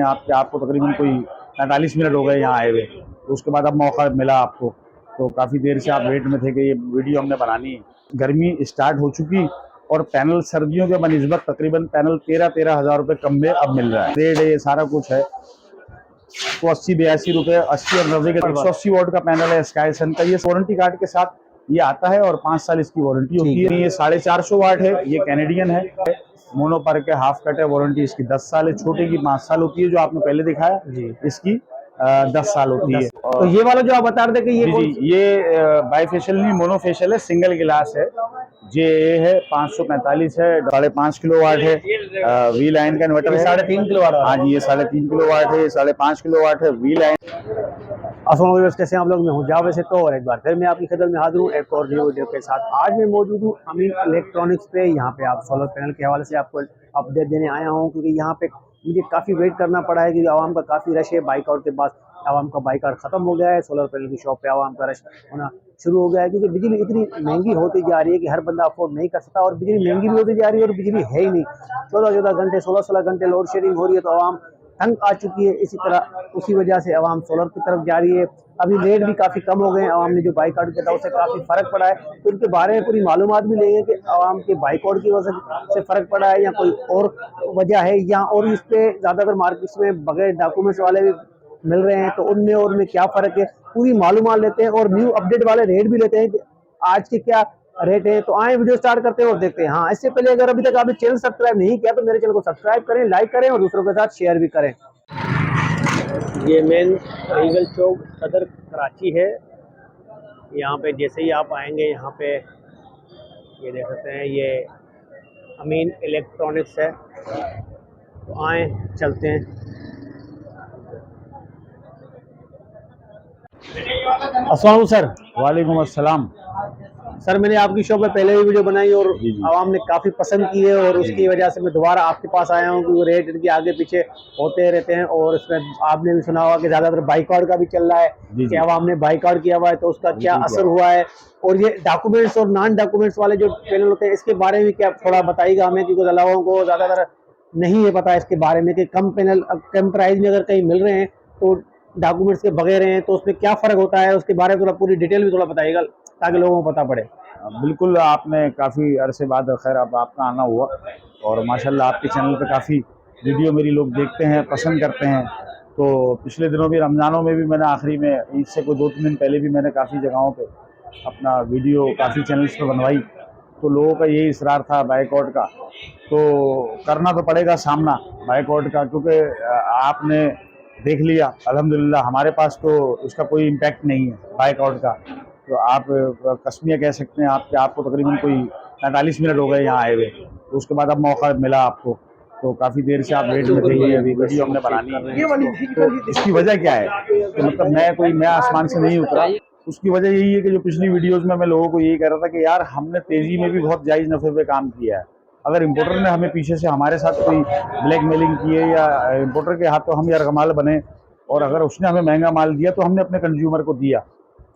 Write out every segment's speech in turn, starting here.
हैं आपको तकरीबन कोई 45 मिनट हो गए यहाँ आए हुए, तो उसके बाद अब मौका मिला आपको, तो काफ़ी देर से आप वेट में थे कि ये वीडियो हमने बनानी है। गर्मी स्टार्ट हो चुकी और पैनल सर्दियों के बनिस्बत तकरीबन पैनल 13-13 हज़ार रुपये कम में अब मिल रहा है। रेट ये सारा कुछ है तो 80-82 रुपये, 80 और 90 के 180 वॉट का पैनल है स्काई सन का। ये वारंटी कार्ड के साथ ये आता है और 5 साल इसकी वारंटी होती है। ये 450 वाट है, ये कैनेडियन है, मोनो पर के हाफ कट है, वारंटी इसकी 10 साल है। छोटे की 5 साल होती है, जो आपने पहले दिखाया इसकी 10 साल होती है। तो ये वाला जो आप बता रहे थे कि ये बाईफेशियल नहीं मोनोफेशियल है, सिंगल गिलास है। जे है 545 है, 5.5 किलो वाट है, वी लाइन का इन्वर्टर है, 3.5 किलो वाट। हाँ जी, ये 3.5 किलो वाट है, 5.5 किलो वाट है वी लाइन। अस्सलाम वालेकुम, कैसे आप लोग? मैं हूं जावेद से, तो और एक बार फिर मैं आपकी खिदमत में हाजिर हूं एक और न्यू वीडियो के साथ। आज मैं मौजूद हूं अमीन इलेक्ट्रॉनिक्स पे। यहाँ पे आप सोलर पैनल के हवाले से आपको अपडेट देने आया हूं, क्योंकि यहाँ पे मुझे काफ़ी वेट करना पड़ा है, क्योंकि आवाम का काफ़ी रश है। बाइक आउट के बाद आवाम का बाइक आउट ख़त्म हो गया है, सोलर पैनल की शॉप पे आवाम का रश होना शुरू हो गया है, क्योंकि बिजली इतनी महंगी होती जा रही है कि हर बंदा अफोर्ड नहीं कर सकता, और बिजली महंगी भी होती जा रही है और बिजली है ही नहीं। 14-14 घंटे 16-16 घंटे लोड शेडिंग हो रही है, तो आवाम तंग आ चुकी है। इसी तरह उसी वजह से आवाम सोलर की तरफ जा रही है। अभी रेट भी काफ़ी कम हो गए हैं, आवाम ने जो बाइक आउट किया था उससे काफ़ी फ़र्क पड़ा है, तो उनके बारे में पूरी मालूमात भी लेंगे कि आवाम के बाइक आउट की वजह से फ़र्क पड़ा है या कोई और वजह है, या और इस पर ज़्यादातर मार्केट्स में बगैर डॉक्यूमेंट्स वाले भी मिल रहे हैं, तो उनमें और में क्या फ़र्क है, पूरी मालूमात लेते हैं और न्यू अपडेट वाले रेट भी लेते हैं कि आज के क्या रेट है। तो आए वीडियो स्टार्ट करते हैं और देखते हैं। हाँ, इससे पहले अगर अभी तक आपने चैनल सब्सक्राइब नहीं किया तो मेरे चैनल को सब्सक्राइब करें, लाइक करें और दूसरों के साथ शेयर भी करें। ये मेन रीगल चौक सदर कराची है। यहाँ पे जैसे ही आप आएंगे, यहाँ पे ये देख सकते हैं, ये अमीन इलेक्ट्रॉनिक्स है। तो आए चलते हैं। अस्सलाम सर। वालेकुम अस्सलाम। सर, मैंने आपकी शॉप में पहले भी वीडियो बनाई और आवाम ने काफ़ी पसंद की है, और उसकी वजह से मैं दोबारा आपके पास आया हूँ, क्योंकि रेट इनके आगे पीछे होते रहते हैं। और इसमें आपने भी सुना होगा कि ज़्यादातर बाइक आउट का भी चल रहा है कि आवाम ने बाइक आउट किया हुआ है, तो उसका क्या असर हुआ है, और ये डॉक्यूमेंट्स और नॉन डॉक्यूमेंट्स वाले जो पैनल होते हैं इसके बारे में क्या थोड़ा बताइएगा हमें, क्योंकि लोगों को ज़्यादातर नहीं है पता इसके बारे में कि कम पैनल कम प्राइस में अगर कहीं मिल रहे हैं तो डॉक्यूमेंट्स के बगैर हैं, तो उसमें क्या फ़र्क होता है, उसके बारे में थोड़ा पूरी डिटेल भी थोड़ा बताइएगा ताकि लोगों को पता पड़े। बिल्कुल, आपने काफ़ी अरसे बाद खैर अब आपका आना हुआ, और माशाल्लाह आपके चैनल पे काफ़ी वीडियो मेरी लोग देखते हैं, पसंद करते हैं। तो पिछले दिनों भी रमज़ानों में भी मैंने आखिरी में ईद से कोई 2-3 दिन पहले भी मैंने काफ़ी जगहों पे अपना वीडियो काफ़ी चैनल्स पे बनवाई। तो लोगों का यही इसरार था बाइकआउट का, तो करना तो पड़ेगा सामना बाइकआउट का, क्योंकि आपने देख लिया अल्हम्दुलिल्लाह हमारे पास तो उसका कोई इम्पैक्ट नहीं है बाइकआउट का। तो आप कस्मिया कह सकते हैं आपको तकरीबन कोई 45 मिनट हो गए यहाँ आए हुए, तो उसके बाद अब मौका मिला आपको, तो काफ़ी देर से आप वेट में थे, ये अभी वीडियो हमने बनानी है। तो इसकी वजह क्या है कि मतलब मैं आसमान से नहीं उतरा। उसकी वजह यही है कि जो पिछली वीडियोज़ में मैं लोगों को यही कह रहा था कि यार हमने तेज़ी में भी बहुत जायज़ नफ़े पे काम किया है। अगर इम्पोर्टर ने हमें पीछे से हमारे साथ कोई ब्लैकमेलिंग की है, या इम्पोर्टर के हाथों हम यरगमाल बने, और अगर उसने हमें महंगा माल दिया तो हमने अपने कंज्यूमर को दिया।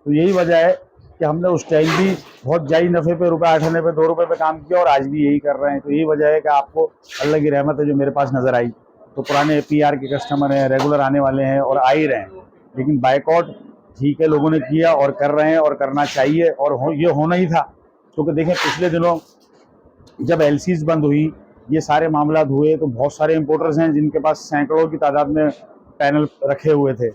तो यही वजह है कि हमने उस टाइम भी बहुत जायज़ नफ़े पे रुपये 8 आने पे 2 रुपये पे काम किया, और आज भी यही कर रहे हैं। तो यही वजह है कि आपको अल्लाह की रहमत है जो मेरे पास नज़र आई। तो पुराने PR के कस्टमर हैं, रेगुलर आने वाले हैं और आ ही रहे हैं। लेकिन बाइकआउट ठीक है, लोगों ने किया और कर रहे हैं और करना चाहिए, और ये होना ही था। क्योंकि देखें पिछले दिनों जब LCs बंद हुई, ये सारे मामला हुए, तो बहुत सारे इम्पोर्टर्स हैं जिनके पास सैकड़ों की तादाद में पैनल रखे हुए थे,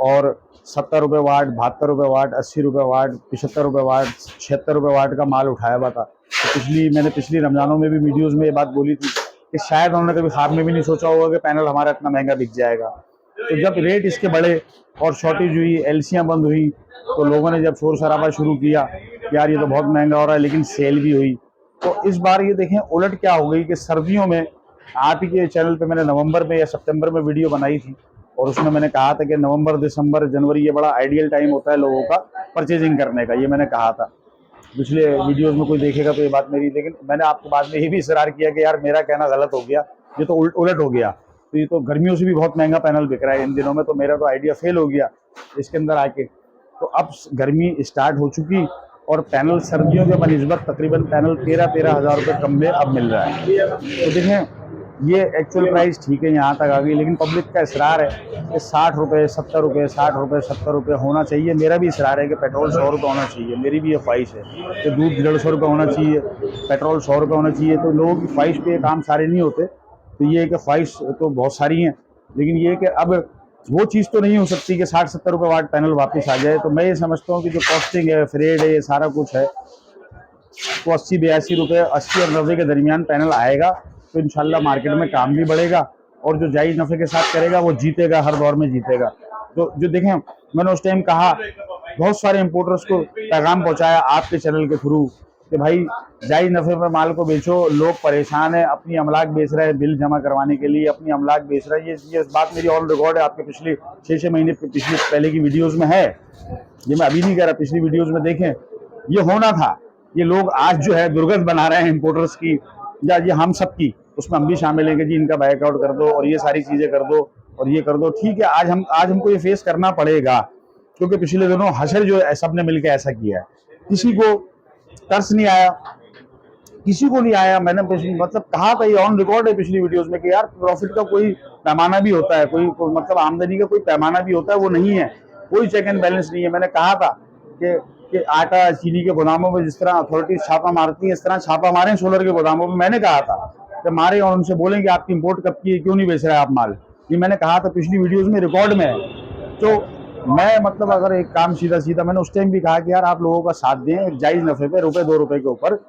और 70 रुपये वाट, 72 रुपये वाट, 80 रुपये वाट, 75 रुपये वाट, 76 रुपये वाट का माल उठाया हुआ था। तो मैंने पिछली रमज़ानों में भी वीडियोज़ में ये बात बोली थी कि शायद उन्होंने कभी ख्वाब में भी नहीं सोचा होगा कि पैनल हमारा इतना महंगा बिक जाएगा। तो जब रेट इसके बढ़े और शॉर्टेज हुई, LCयाँ बंद हुई, तो लोगों ने जब शोर शराबा शुरू किया यार ये तो बहुत महंगा हो रहा है, लेकिन सेल भी हुई। तो इस बार ये देखें उलट क्या हो गई कि सर्दियों में आप ही के चैनल पे मैंने नवंबर में या सितंबर में वीडियो बनाई थी, और उसमें मैंने कहा था कि नवंबर, दिसंबर, जनवरी ये बड़ा आइडियल टाइम होता है लोगों का परचेजिंग करने का, ये मैंने कहा था। पिछले वीडियोज़ में कोई देखेगा तो ये बात मेरी, लेकिन मैंने आपको बाद में ये भी इसरार किया कि यार मेरा कहना गलत हो गया, ये तो उलट हो गया। तो ये तो गर्मियों से भी बहुत महंगा पैनल बिक रहा है इन दिनों में, तो मेरा तो आइडिया फेल हो गया इसके अंदर आके। तो अब गर्मी स्टार्ट हो चुकी और पैनल सर्दियों के बनिस्बत तकरीबन पैनल 13-13 हज़ार रुपये कम में अब मिल रहा है। तो देखें ये एक्चुअल प्राइस ठीक है यहाँ तक आ गई, लेकिन पब्लिक का इसरार है कि 60 रुपये 70 रुपये 60 रुपये 70 रुपये होना चाहिए। मेरा भी इसरार है कि पेट्रोल 100 रुपये होना चाहिए, मेरी भी ये ख्वाहिश है कि दूध 150 रुपये होना चाहिए, पेट्रोल 100 रुपये होना चाहिए। तो लोगों की ख्वाहिश पे काम सारे नहीं होते, तो ये है कि ख्वाहिश तो बहुत सारी हैं, लेकिन ये है कि अब वो चीज़ तो नहीं हो सकती कि 60-70 रुपये वाट पैनल वापस आ जाए। तो मैं ये समझता हूँ कि जो कॉस्टिंग है, फ्रेड है, ये सारा कुछ है, तो 80-82 रुपये 80 और 90 के दरमियान पैनल आएगा तो इंशाल्लाह मार्केट में काम भी बढ़ेगा, और जो जायज़ नफ़े के साथ करेगा वो जीतेगा, हर दौर में जीतेगा। तो जो देखें, मैंने उस टाइम कहा, बहुत सारे इम्पोर्टर्स को पैगाम पहुंचाया आपके चैनल के थ्रू कि भाई जायज़ नफ़े पर माल को बेचो, लोग परेशान है, अपनी अमलाक बेच रहे हैं बिल जमा करवाने के लिए, अपनी अमलाक बेच रहे हैं। ये बात मेरी ऑन रिकॉर्ड है, आपके पिछले 6 महीने पिछले पहले की वीडियोज़ में है, ये मैं अभी नहीं कह रहा, पिछली वीडियोज़ में देखें, ये होना था। ये लोग आज जो है दुर्गत बना रहे हैं इम्पोर्टर्स की, या ये हम सब की, उसमें हम भी शामिल हैं कि जी इनका बैकआउट कर दो और ये सारी चीज़ें कर दो और ये कर दो। ठीक है, आज हमको ये फेस करना पड़ेगा, क्योंकि पिछले दिनों हशर जो है सब ने मिलकर ऐसा किया है, किसी को तरस नहीं आया, किसी को नहीं आया। मैंने मतलब कहा था, ये ऑन रिकॉर्ड है पिछली वीडियोस में, कि यार प्रॉफिट का कोई पैमाना भी होता है, कोई मतलब आमदनी का कोई पैमाना भी होता है, वो नहीं है, कोई चेक एंड बैलेंस नहीं है। मैंने कहा था कि आटा चीनी के गोदामों में जिस तरह अथॉरिटीज छापा मारती है, इस तरह छापा मारें सोलर के गोदामों में। मैंने कहा था कि मारे और उनसे बोलें कि आपकी इंपोर्ट कब की है, क्यों नहीं बेच रहे आप माल। ये मैंने कहा था पिछली वीडियोज में, रिकॉर्ड में है। तो मैं मतलब अगर एक काम सीधा मैंने उस टाइम भी कहा कि यार आप लोगों का साथ दें, एक जायज़ नफ़े पे ₹1-2 के ऊपर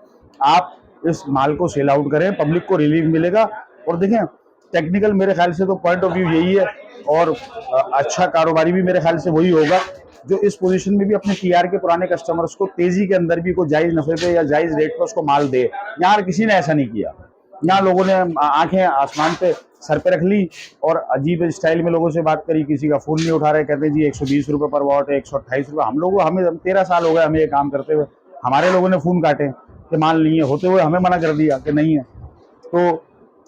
आप इस माल को सेल आउट करें, पब्लिक को रिलीफ मिलेगा। और देखें, टेक्निकल मेरे ख्याल से तो पॉइंट ऑफ व्यू यही है, और अच्छा कारोबारी भी मेरे ख्याल से वही होगा जो इस पोजीशन में भी अपने टीआर के पुराने कस्टमर्स को तेजी के अंदर भी कोई जायज़ नफ़े पे या जायज़ रेट पे उसको माल दे। यहाँ किसी ने ऐसा नहीं किया, यहाँ लोगों ने आंखें आसमान पे सर पे रख ली और अजीब स्टाइल में लोगों से बात करी, किसी का फ़ोन नहीं उठा रहे, कहते हैं जी 120 रुपये पर वॉट है, 128 रुपये। हमें 13 साल हो गए हमें ये काम करते हुए, हमारे लोगों ने फ़ोन काटे कि माल नहीं है, होते हुए हमें मना कर दिया कि नहीं है। तो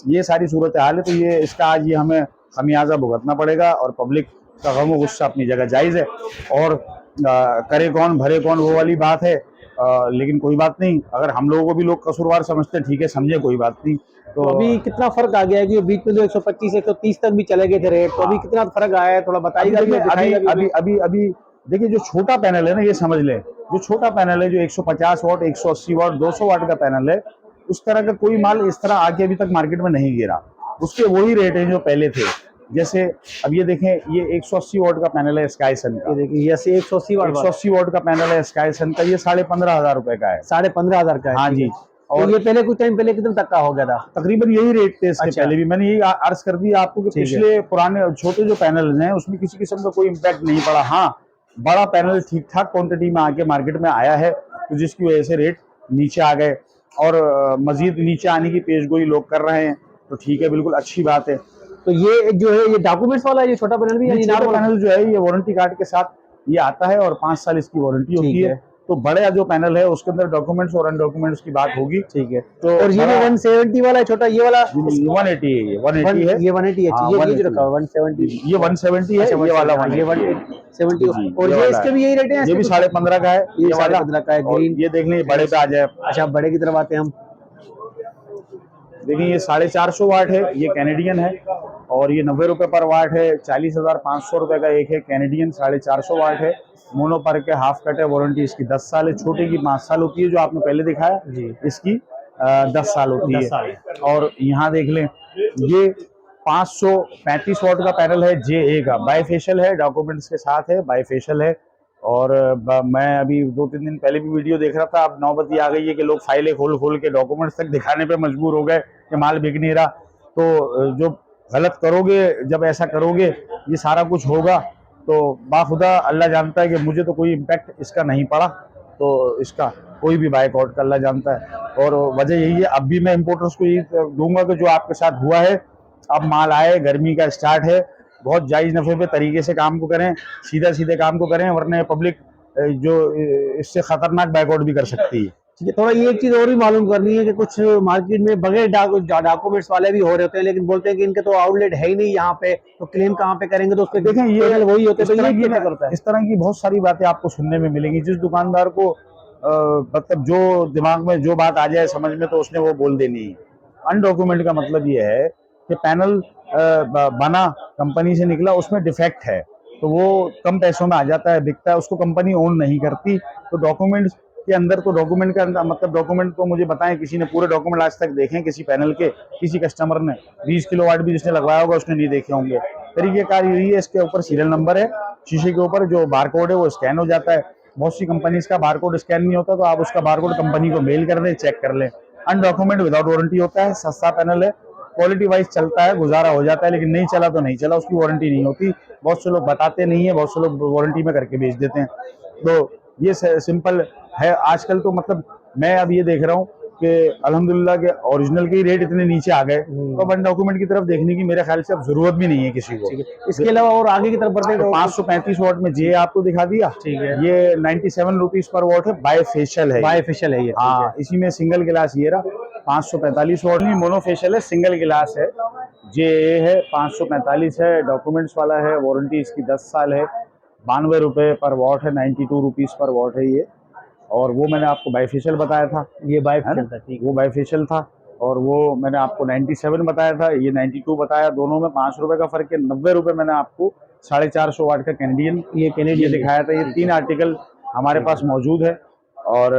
ये सारी सूरत हाल है। तो ये इसका आज ये हमें खमियाजा भुगतना पड़ेगा, और पब्लिक का गम व गुस्सा अपनी जगह जायज़ है, और करे कौन भरे कौन वो वाली बात है। लेकिन कोई बात नहीं, अगर हम लोगों को भी लोग कसूरवार समझते ठीक है, समझे, कोई बात नहीं। तो अभी कितना फर्क आ गया है कि बीच में जो 125 130 तक भी चले गए थे रेट, तो अभी कितना फर्क आया है, थोड़ा बताइएगा। अभी देखिए, जो छोटा पैनल है ना, ये समझ लें, जो छोटा पैनल है, जो 150 वाट 180 वाट 200 वाट का पैनल है, उस तरह का कोई माल इस तरह आके अभी तक मार्केट में नहीं गिरा। उसके वही रेट हैं जो पहले थे। जैसे अब ये देखें, ये 180 वाट का पैनल है स्काईसन का, ये देखिए, ये 180 वाट का पैनल है स्काईसन का, ये 15,500 रुपए का है, 15,500 का है। हाँ जी। और ये पहले कुछ टाइम पहले कितने तक का हो गया था? तकरीबन यही रेट थे इसके पहले भी। मैंने यही अर्ज कर दिया आपको कि पिछले पुराने छोटे जो पैनल हैं उसमें किसी किस्म का कोई इम्पैक्ट नहीं पड़ा। हाँ, बड़ा पैनल ठीक ठाक क्वांटिटी में आके मार्केट में आया है, तो जिसकी वजह से रेट नीचे आ गए, और मजीद नीचे आने की पेशगोई लोग कर रहे हैं, तो ठीक है, बिल्कुल अच्छी बात है। तो ये जो है, ये डॉक्यूमेंट्स वाला है, ये छोटा पैनल भी है? छोटा पैनल जो है ये वारंटी कार्ड के साथ ये आता है, और 5 साल इसकी वारंटी होती है। तो बड़ा जो पैनल है उसके अंदर डॉक्यूमेंट्स और अनडॉक्यूमेंट्स की बात होगी, ठीक है। तो और ये 170 वाला है छोटा, ये वाला 180 है, ये 180 है, ये 180 है, ये जो रखा है 170, ये 170 है, ये वाला 170। और ये इसके भी यही रेट है? ये भी 15.5 का है, ये 15.5 का है ग्रीन। ये देख लें, बड़े पे आ जाए। अच्छा, बड़े की तरफ आते हैं हम। देखिए, ये 450 वाट है, ये कैनेडियन है, और ये 90 रुपये पर वाट है, 40,500 रुपये का एक है कैनेडियन, 450 वाट है, मोनो पर के हाफ कट है, वारंटी इसकी 10 साल है। छोटे की 5 साल होती है, जो आपने पहले दिखाया, इसकी 10 साल होती है। और यहाँ देख लें, ये 535 वाट का पैनल है, JA का, बाईफेशियल है, डॉक्यूमेंट्स के साथ है, बाईफेशियल है। और मैं अभी 2-3 दिन पहले भी वीडियो देख रहा था, अब नौबत ये आ गई है कि लोग फाइलें खोल के डॉक्यूमेंट्स तक दिखाने पे मजबूर हो गए कि माल बिक नहीं रहा। तो जो गलत करोगे, जब ऐसा करोगे, ये सारा कुछ होगा, तो बाखुदा अल्लाह जानता है कि मुझे तो कोई इम्पैक्ट इसका नहीं पड़ा, तो इसका कोई भी बाइकआउट का अल्लाह जानता है। और वजह यही है, अब भी मैं इम्पोर्टर्स को यही दूंगा कि जो आपके साथ हुआ है, अब माल आए, गर्मी का स्टार्ट है, बहुत जायज़ नफ़े पे तरीके से काम को करें, सीधे काम को करें, वरना पब्लिक जो इससे खतरनाक बैकआउट भी कर सकती है। ठीक है, थोड़ा ये एक चीज और भी मालूम करनी है कि कुछ मार्केट में बगैर डॉक्यूमेंट्स वाले भी हो रहे होते हैं, लेकिन बोलते हैं कि इनके तो आउटलेट है ही नहीं यहाँ पे, तो क्लेम कहाँ पे करेंगे? तो उसके देखें, ये वही होते हैं, तो ये कैसे करता है? इस तरह की बहुत सारी बातें आपको सुनने में मिलेंगी। जिस दुकानदार को मतलब जो दिमाग में जो बात आ जाए समझ में, तो उसने वो बोल देनी है। अनडॉक्यूमेंट का मतलब ये है कि पैनल बना कंपनी से निकला उसमें डिफेक्ट है, तो वो कम पैसों में आ जाता है, बिकता है, उसको कंपनी ओन नहीं करती। तो डॉक्यूमेंट्स के अंदर, तो डॉक्यूमेंट का अंदर मतलब डॉक्यूमेंट तो मुझे बताएं, किसी ने पूरे डॉक्यूमेंट आज तक देखे किसी पैनल के? किसी कस्टमर ने 20 किलोवाट भी जिसने लगवाया होगा उसने नहीं देखे होंगे। तरीकेकार यही है, इसके ऊपर सीरियल नंबर है, शीशे के ऊपर जो बारकोड है वो स्कैन हो जाता है। बहुत सी कंपनीज का बारकोड स्कैन नहीं होता, तो आप उसका बारकोड कंपनी को मेल कर दें, चेक कर लें। अनडॉक्यूमेंट विदाउट वारंटी होता है, सस्ता पैनल है, क्वालिटी वाइज चलता है, गुजारा हो जाता है, लेकिन नहीं चला तो नहीं चला, उसकी वारंटी नहीं होती। बहुत से लोग बताते नहीं है, बहुत से लोग वारंटी में करके बेच देते हैं। तो ये सिंपल है आजकल। तो मतलब मैं अब ये देख रहा हूँ कि अल्हम्दुलिल्लाह के ओरिजिनल के ही रेट इतने नीचे आ गए, तो अपन डॉक्यूमेंट की तरफ देखने की मेरे ख्याल से अब जरूरत भी नहीं है किसी को। इसके अलावा और आगे की तरफ बढ़ते हैं तो तो 535 वॉट में जे आपको दिखा दिया, ठीक है। ये 97 रुपीज पर वॉट है, बायफेशियल है। बायफेशियल है ये, हाँ, इसी में सिंगल गिलास ये रहा 545 वॉट में, मोनोफेशियल है, सिंगल गिलास है। जे है 545 है, डॉक्यूमेंट्स वाला है, वारंटी इसकी 10 साल है, 92 रुपये पर वॉट है, 92 रुपीज पर वॉट है ये। और वो मैंने आपको बायफेशियल बताया था, ये बायफेशियल था, ठीक, वो बायफेशियल था। और वो मैंने आपको 97 बताया था, ये 92 बताया। दोनों में 5 रुपए का फर्क है। 90 रुपए मैंने आपको 450 वाट का कैनेडियन ये दिखाया था। ये 3 आर्टिकल हमारे पास मौजूद है, और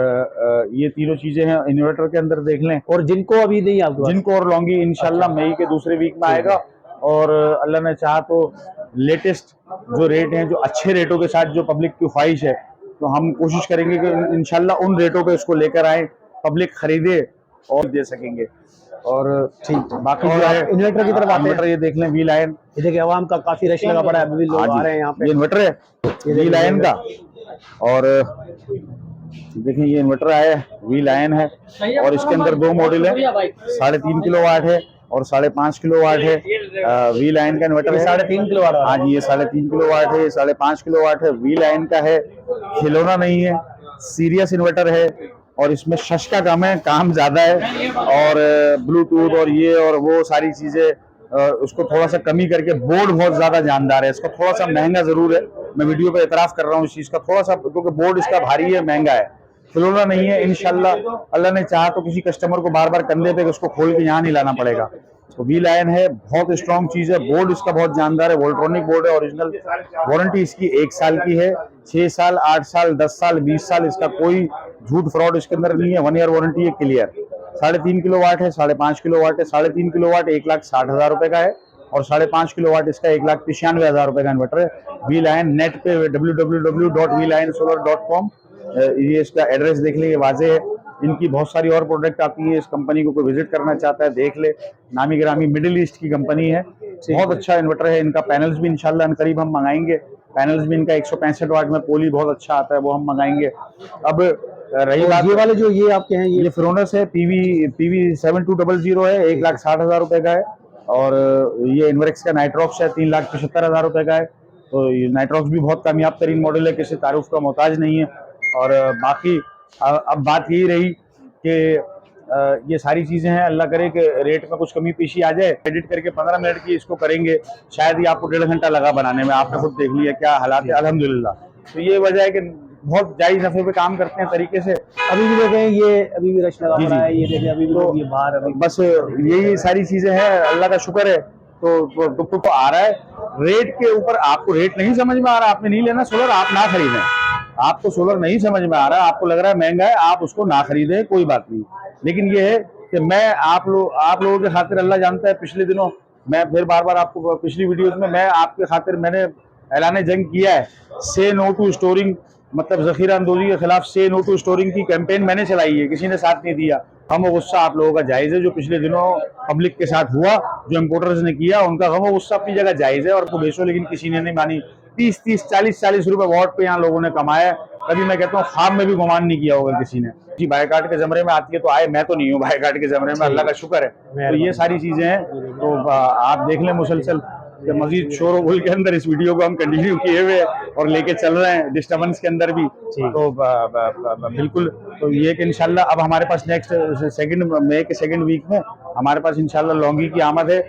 ये तीनों चीजें हैं। इन्वर्टर के अंदर देख लें, और जिनको अभी नहीं आपके पास, जिनको और लॉन्गी इंशाल्लाह मई के दूसरे वीक में आएगा। और अल्लाह ने चाहा तो लेटेस्ट जो रेट हैं, जो अच्छे रेटों के साथ जो पब्लिक की ख्वाहिश है, तो हम कोशिश करेंगे कि इंशाल्लाह उन रेटों पे उसको लेकर आए, पब्लिक खरीदे और दे सकेंगे। और ठीक, बाकी जो है इन्वर्टर की तरफ आते हैं। इन्वर्टर ये देख लें, वी लायन, ये देखिए आवाम का काफी रश लगा पड़ा है, अभी भी लोग आ रहे हैं यहाँ पे। ये इन्वर्टर है वी लायन का। और देखिए ये इन्वर्टर आया है, वी लायन है, और इसके अंदर 2 मॉडल है, 3.5 किलोवाट है और 5.5 किलोवाट है। वी लायन का इन्वर्टर है, 3.5 किलोवाट। हाँ जी, ये 3.5 किलोवाट है, ये 5.5 किलोवाट है, वी लायन का है। खिलौना नहीं है, सीरियस इन्वर्टर है, और इसमें शश का कम है, काम ज्यादा है। और ब्लूटूथ और ये और वो सारी चीजें उसको थोड़ा सा कमी करके, बोर्ड बहुत ज्यादा जानदार है, इसका थोड़ा सा महंगा जरूर है। मैं वीडियो पे एतराफ कर रहा हूँ इस चीज का, थोड़ा सा, क्योंकि बोर्ड इसका भारी है, महंगा है। खिलौना नहीं है। इंशाल्लाह अल्लाह ने चाहा तो किसी कस्टमर को बार बार कंधे पे उसको खोल के यहाँ नहीं लाना पड़ेगा। तो वी लायन है, बहुत स्ट्रॉन्ग चीज है, बोर्ड इसका बहुत जानदार है, वोल्ट्रॉनिक बोर्ड है, ओरिजिनल। वारंटी इसकी 1 साल की है, 6 साल, 8 साल, 10 साल, 20 साल, इसका कोई झूठ फ्रॉड इसके अंदर नहीं है। 1 ईयर वारंटी है, क्लियर। 3.5 किलोवाट है, 5.5 किलोवाट है। 3.5 किलोवाट 1,60,000 रुपए का है, और 5.5 किलोवाट इसका 1,95,000 रुपए का इन्वर्टर है। वी लायन नेट पे www.vlinesolar.com, ये इसका एड्रेस देख लें, ये वाजे है। इनकी बहुत सारी और प्रोडक्ट आती है, इस कंपनी को कोई विजिट करना चाहता है देख ले। नामी गिरामी मिडिल ईस्ट की कंपनी है, बहुत अच्छा इन्वर्टर है इनका। पैनल्स भी इंशाल्लाह करीब हम मंगाएंगे, पैनल्स भी इनका 165 वाट में पोली बहुत अच्छा आता है, वो हम मंगाएंगे। अब रही बात, ये वाले जो ये आपके हैं, ये फ्रोनस है, पीवी 7200 है, 1,60,000 रुपए का है। और ये इन्वर्क्स का नाइट्रॉक्स है, 3,75,000 रुपए का है। तो ये नाइट्रॉक्स भी बहुत कामयाब तरीन मॉडल है, किसी तारुफ का मोहताज नहीं है। और बाकी अब बात यही रही कि ये सारी चीज़ें हैं, अल्लाह करे कि रेट में कुछ कमी पेशी आ जाए। एडिट करके 15 मिनट की इसको करेंगे, शायद ही आपको 1.5 घंटा लगा बनाने में। आपने खुद देख लिया क्या हालात है, अल्हम्दुलिल्लाह। तो ये वजह है कि बहुत जायज़ नफ़े पे काम करते हैं तरीके से। अभी भी देखें, ये अभी भी रश लगा पड़ा है, ये देखें अभी भी लोग ये बाहर, अभी बस यही सारी चीज़ें हैं, अल्लाह का शुक्र है। तो आ रहा है। रेट के ऊपर आपको रेट नहीं समझ में आ रहा, आपने नहीं लेना सोलर, आप ना खरीदें। आपको सोलर नहीं समझ में आ रहा, आपको लग रहा है महंगा है, आप उसको ना खरीदें, कोई बात नहीं। लेकिन ये है कि मैं आप लोगों के खातिर, अल्लाह जानता है, पिछले दिनों मैं फिर बार आपको पिछली वीडियोस में मैं आपके खातिर मैंने ऐलान जंग किया है। से नो टू स्टोरिंग, मतलब जखीरा अंदोजी के खिलाफ से नो टू स्टोरिंग की कैंपेन मैंने चलाई है, किसी ने साथ नहीं दिया। गम गुस्सा आप लोगों का जायज़ है, जो पिछले दिनों पब्लिक के साथ हुआ, जो इम्पोर्टर्स ने किया, उनका गम गुस्सा अपनी जगह जायज़ है और को बेचो, लेकिन किसी ने नहीं मानी। 30-30, 40-40 रुपए वॉट पे यहाँ लोगों ने कमाया। कभी मैं कहता हूँ ख्वाब में भी गुमान नहीं किया होगा किसी ने। जी, बायकाट के जमरे में आती है तो आए, मैं तो नहीं हूँ बायकाट के जमरे में, अल्लाह का शुक्र है। तो ये सारी चीजें हैं, तो आप देख लें मुसलसल मजीद शोर गुल के अंदर इस वीडियो को हम कंटिन्यू किए हुए और लेके चल रहे हैं, डिस्टर्बेंस के अंदर भी। तो बिल्कुल, तो ये कि इंशाल्लाह अब हमारे पास नेक्स्ट मई के सेकंड वीक में हमारे पास इंशाल्लाह लॉन्गी की आमद है।